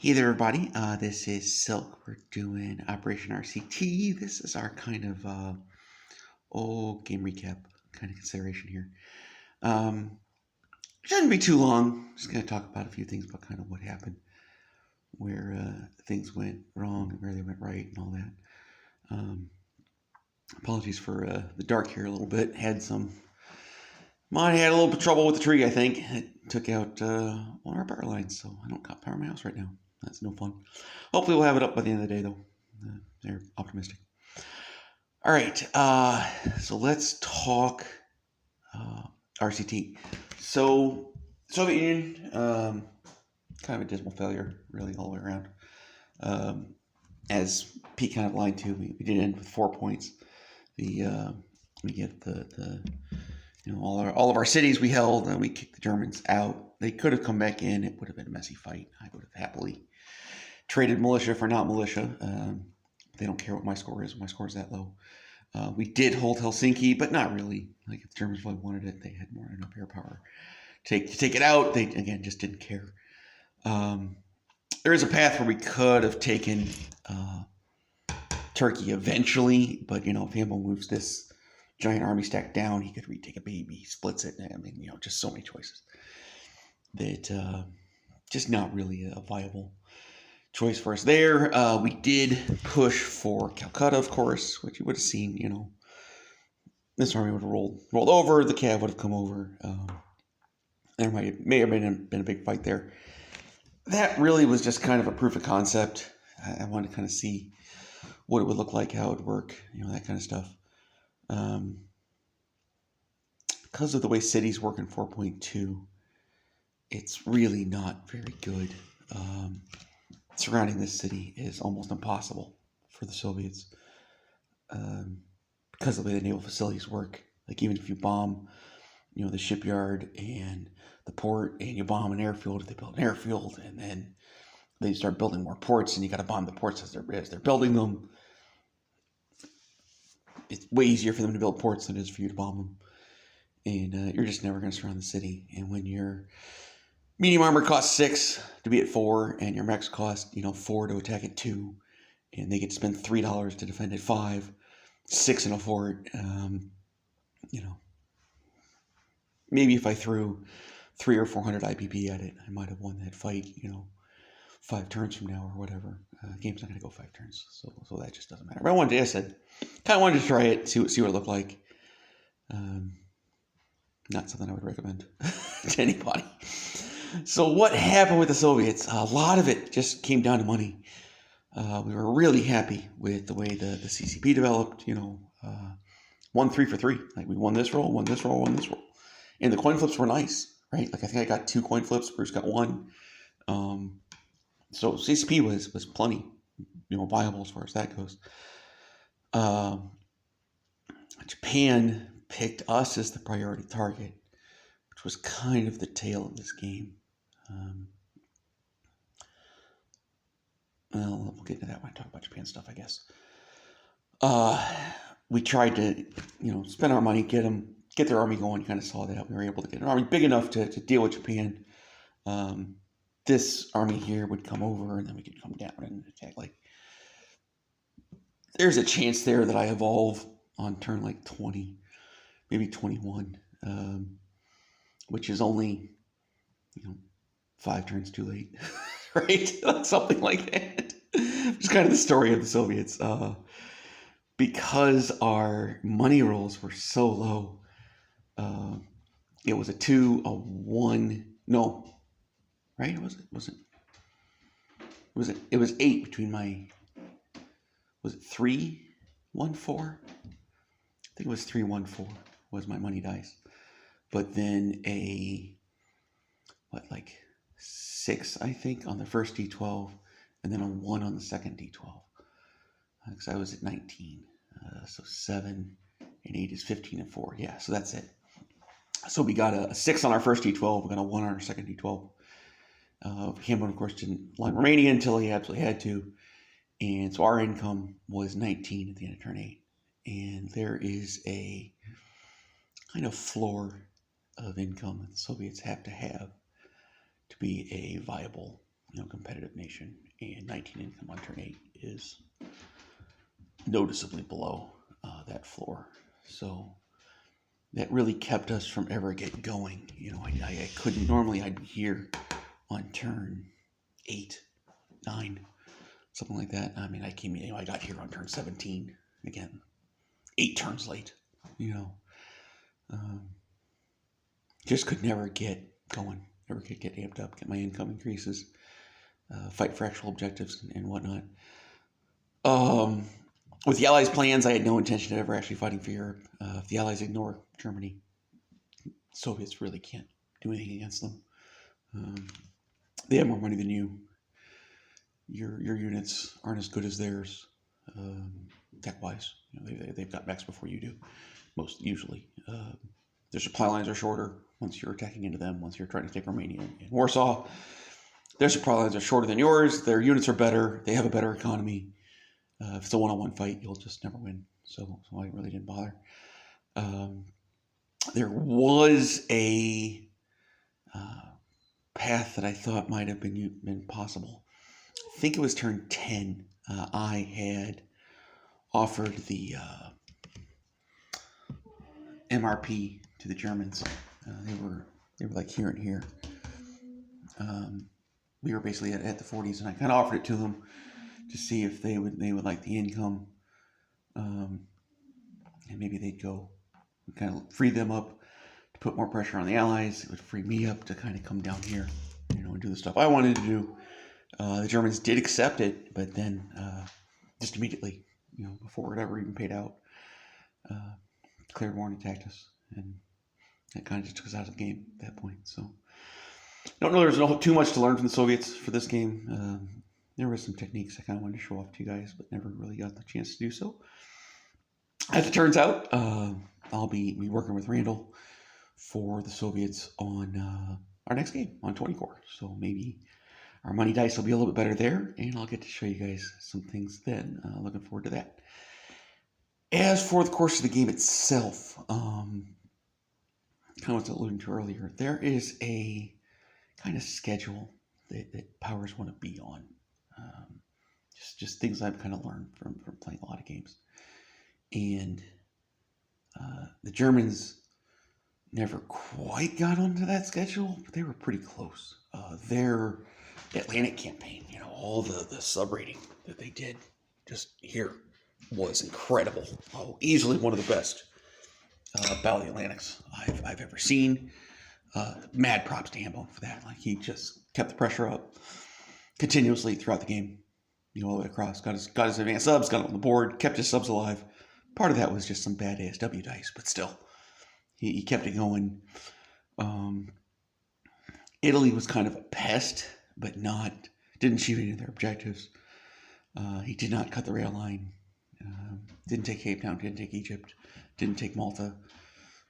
Hey there, everybody. This is Silk. We're doing Operation RCT. This is our kind of game recap kind of consideration here. Shouldn't be too long. Just gonna talk about a few things about kind of what happened, where things went wrong and where they went right, and all that. Apologies for the dark here a little bit. Mine had a little bit of trouble with the tree. I think it took out one of our power lines, so I don't got power in my house right now. That's no fun. Hopefully we'll have it up by the end of the day, though. They're optimistic. All right, so let's talk RCT. So Soviet Union, kind of a dismal failure, really, all the way around. As Pete kind of lied to, we did end with 4 points. We get the all of our cities we held, and we kicked the Germans out. They could have come back in. It would have been a messy fight. I would have happily traded militia for not militia. They don't care what my score is. My score is that low. We did hold Helsinki, but not really. Like, if the Germans really wanted it, they had more than enough air power to take it out. They, again, just didn't care. There is a path where we could have taken Turkey eventually, but, if Hannibal moves this giant army stack down, he could retake a baby, he splits it. I mean, just so many choices that just not really a viable choice for us there. We did push for Calcutta, of course, which you would have seen. This army would have rolled over, the Cav would have come over. There may have been a big fight there. That really was just kind of a proof of concept. I wanted to kind of see what it would look like, how it would work, that kind of stuff. Because of the way cities work in 4.2, it's really not very good. Surrounding this city is almost impossible for the Soviets because of the way the naval facilities work. Like, even if you bomb, the shipyard and the port, and you bomb an airfield, if they build an airfield, and then they start building more ports, and you got to bomb the ports as they're building them. It's way easier for them to build ports than it is for you to bomb them. And you're just never going to surround the city. And when your medium armor costs 6 to be at 4, and your mechs cost 4 to attack at 2, and they get to spend $3 to defend at 5, 6 in a fort. Maybe if I threw 300 or 400 IPP at it, I might have won that fight. 5 turns from now or whatever. Game's not going to go 5 turns, so that just doesn't matter. But I said, kind of wanted to try it, see what it looked like. Not something I would recommend to anybody. So what happened with the Soviets? A lot of it just came down to money. We were really happy with the way the CCP developed. Won 3 for 3. Like, we won this roll, won this roll, won this roll. And the coin flips were nice, right? Like, I think I got 2 coin flips. Bruce got 1. So CCP was plenty, viable as far as that goes. Japan picked us as the priority target, which was kind of the tail of this game. Well, we'll get into that when I talk about Japan stuff, I guess. We tried to, spend our money, get their army going. You kind of saw that. We were able to get an army big enough to deal with Japan. This army here would come over, and then we could come down and attack. Like, there's a chance there that I evolve on turn like 20, maybe 21, which is only, 5 turns too late, right? Something like that. It's kind of the story of the Soviets. Because our money rolls were so low, it was a 2, a 1, no, right? It was 8 between my, was it 3, 1, 4? I think it was 3, 1, 4 was my money dice. But then a 6, I think, on the first D12, and then a 1 on the second D12. Because I was at 19. So 7 and 8 is 15 and 4. Yeah, so that's it. So we got a 6 on our first D12. We got a 1 on our second D12. Hambone, of course, didn't line Romania until he absolutely had to. And so our income was 19 at the end of turn 8. And there is a kind of floor of income that the Soviets have to be a viable competitive nation, and 19 income on turn 8 is noticeably below that floor. So that really kept us from ever getting going. I couldn't, normally I'd be here on turn 8, 9, something like that. I mean, I got here on turn 17 again, 8 turns late, just could never get going, never could get amped up, get my income increases, fight for actual objectives and whatnot. With the Allies' plans, I had no intention of ever actually fighting for Europe. If the Allies ignore Germany, Soviets really can't do anything against them. They have more money than you. Your units aren't as good as theirs, tech-wise. They've got mechs before you do, most usually. Their supply lines are shorter once you're attacking into them, once you're trying to take Romania and Warsaw. Their supply lines are shorter than yours. Their units are better. They have a better economy. If it's a one-on-one fight, you'll just never win. So I really didn't bother. There was a path that I thought might have been possible. I think it was turn 10. I had offered the MRP to the Germans. They were like here and here. We were basically at the 40s, and I kind of offered it to them to see if they would like the income, and maybe they'd go. We kind of free them up to put more pressure on the Allies. It would free me up to kind of come down here, and do the stuff I wanted to do. The Germans did accept it, but then just immediately, before it ever even paid out, declared war and attacked us, and that kind of just took us out of the game at that point. So I don't know there's too much to learn from the Soviets for this game. There were some techniques I kind of wanted to show off to you guys, but never really got the chance to do so. As it turns out, I'll be working with Randall for the Soviets on our next game on 20 core. So maybe our money dice will be a little bit better there, and I'll get to show you guys some things then. Looking forward to that. As for the course of the game itself, kind of what I was alluding to earlier, there is a kind of schedule that powers want to be on. Just things I've kind of learned from playing a lot of games. And the Germans never quite got onto that schedule, but they were pretty close. Their Atlantic campaign, all the sub-rating that they did just here was incredible. Easily one of the best Battle of the Atlantics I've ever seen. Mad props to Hambone for that. Like, he just kept the pressure up continuously throughout the game, all the way across. Got his advanced subs, got it on the board, kept his subs alive. Part of that was just some bad ASW dice, but still, he kept it going. Italy was kind of a pest, but didn't achieve any of their objectives. He did not cut the rail line. Didn't take Cape Town, didn't take Egypt, didn't take Malta.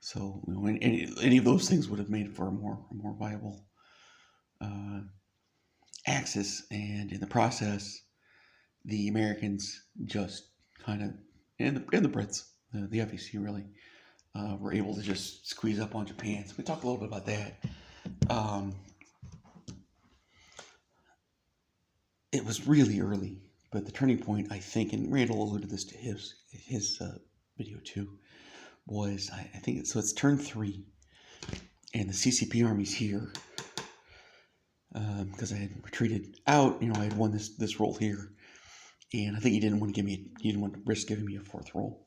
So any of those things would have made for a more viable axis. And in the process, the Americans just kind of, and the Brits, the FEC really, were able to just squeeze up on Japan. So we talked a little bit about that. It was really early, but the turning point, I think, and Randall alluded this to his video too, was I think it's turn 3, and the CCP army's here because I had retreated out. I had won this roll here, and I think he didn't want to risk giving me a 4th roll.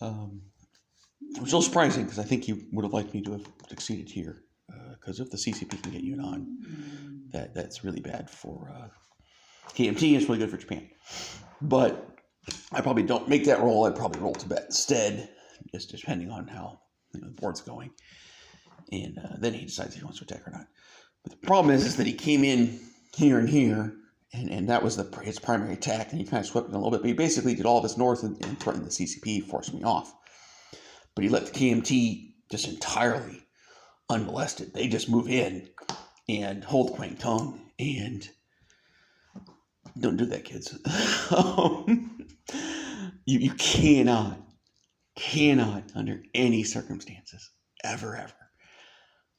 It was a little surprising because I think he would have liked me to have succeeded here, because if the CCP can get you on, that's really bad for KMT. It's really good for Japan. But I probably don't make that roll. I'd probably roll Tibet instead, just depending on how the board's going. And then he decides if he wants to attack or not. But the problem is that he came in here and here, and that was his primary attack, and he kind of swept it a little bit. But he basically did all this north and threatened the CCP, forced me off. But he let the KMT just entirely unmolested. They just move in and hold Kwang Tung, and don't do that, kids. You cannot under any circumstances ever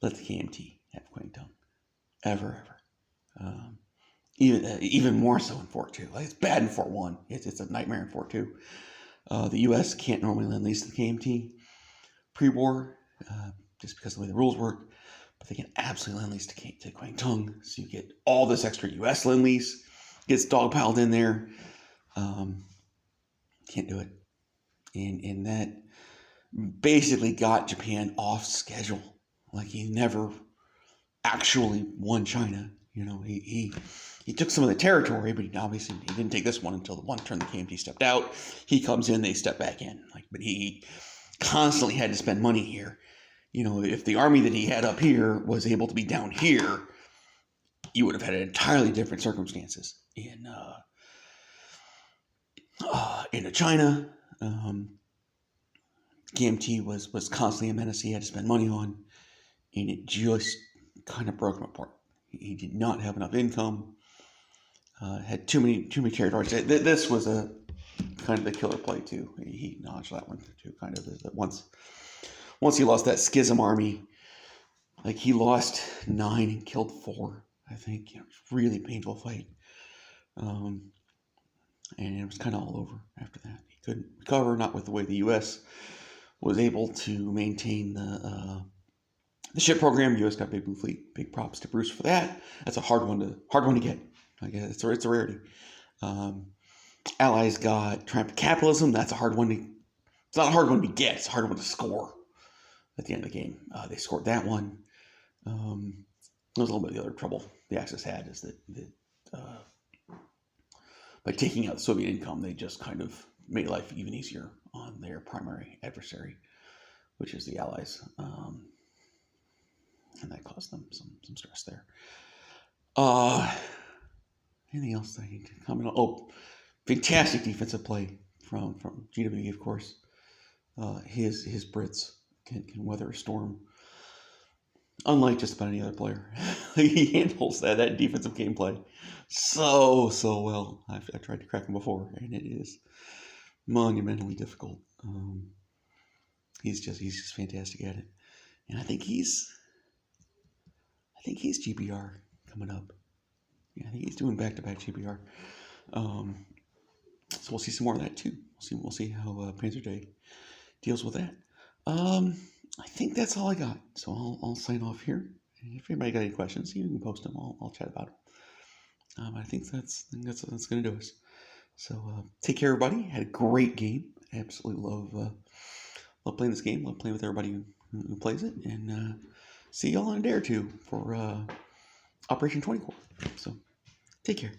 let the KMT have Kwang Tung. Ever. even more so in Fort 2. Like, it's bad in Fort 1. It's a nightmare in Fort 2. The U.S. can't normally lend lease to the KMT pre-war, just because of the way the rules work, but they can absolutely lend lease to Kwangtung. So you get all this extra U.S. lend lease, gets dogpiled in there. Can't do it. And that basically got Japan off schedule. Like, he never actually won China. You know, he took some of the territory, but obviously he didn't take this one until the one turn the KMT stepped out. He comes in, they step back in. But he constantly had to spend money here. You know, if the army that he had up here was able to be down here, you would have had entirely different circumstances into China. KMT was constantly a menace he had to spend money on, and it just kind of broke him apart. He did not have enough income. Had too many territories. This was a kind of the killer play too. He acknowledged that one too. Kind of that once he lost that schism army, like, he lost 9 and killed 4. I think, you know, it was a really painful fight. And it was kind of all over after that. He couldn't recover, not with the way the U.S. was able to maintain the ship program. The U.S. got Big Blue Fleet. Big props to Bruce for that. That's a hard one to get. I guess it's a rarity. Allies got Triumph of Capitalism. That's a hard one to. It's not a hard one to get. It's a hard one to score. At the end of the game, they scored that one. That was a little bit of the other trouble the Axis had, is that by taking out the Soviet income, they just kind of made life even easier on their primary adversary, which is the Allies, and that caused them some stress there. Anything else I need to comment on? Oh, fantastic defensive play from GWE, of course. His Brits can weather a storm, unlike just about any other player. He handles that defensive gameplay so well. I've tried to crack him before, and it is monumentally difficult. He's just fantastic at it, and I think he's GBR coming up. Yeah, I think he's doing back-to-back GBR. So we'll see some more of that too. We'll see how Panzer J deals with that. I think that's all I got. So I'll sign off here. And if anybody got any questions, you can post them. I'll chat about them. I think that's going to do us. So take care, everybody. Had a great game. Absolutely love playing this game. Love playing with everybody who plays it. And see y'all in a day or two for Operation 20 Core. So take care.